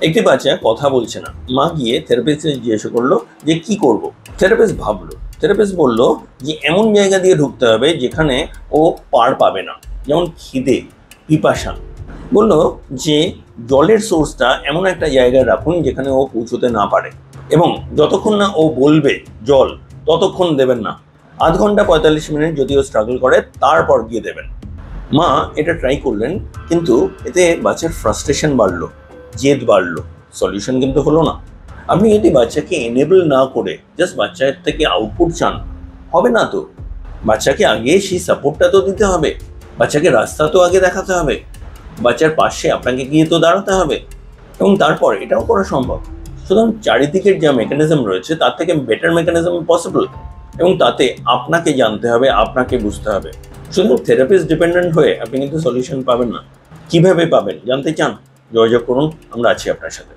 একটি বাচ্চা কথা বলছে না, মা গিয়ে থেরাপিস্টকে জিজ্ঞাসা করলো যে কি করব। থেরাপিস্ট ভাবলো, থেরাপিস্ট বলল যে এমন জায়গা দিয়ে ঢুকতে হবে যেখানে ও পার পাবে না, যেমন খিদে, পিপাসা। বলল যে জলের সোর্সটা এমন একটা জায়গায় রাখুন যেখানে ও পৌঁছতে না পারে, এবং যতক্ষণ না ও বলবে জল ততক্ষণ দেবেন না। আধ ঘন্টা 45 মিনিট যদিও স্ট্রাগল করে তারপর গিয়ে দেবেন। মা এটা ট্রাই করলেন, কিন্তু এতে বাচ্চার ফ্রাস্ট্রেশন বাড়লো, জেদ বাড়লো, সলিউশন কিন্তু হলো না। আপনি যদি বাচ্চাকে এনেবল না করে জাস্ট বাচ্চার থেকে আউটপুট চান, হবে না তো। বাচ্চাকে আগে সেই সাপোর্টটা তো দিতে হবে, বাচ্চাকে রাস্তা তো আগে দেখাতে হবে, বাচ্চার পাশে আপনাকে গিয়ে তো দাঁড়াতে হবে, এবং তারপর এটাও করা সম্ভব। সুতরাং চারিদিকের যা মেকানিজম রয়েছে তার থেকে বেটার মেকানিজম পসিবল, এবং তাতে আপনাকে জানতে হবে, আপনাকে বুঝতে হবে। শুধু থেরাপিস্ট ডিপেন্ডেন্ট হয়ে আপনি কিন্তু সলিউশন পাবেন না। কিভাবে পাবেন জানতে চান? যোগাযোগ করুন, আমরা আছি আপনার সাথে।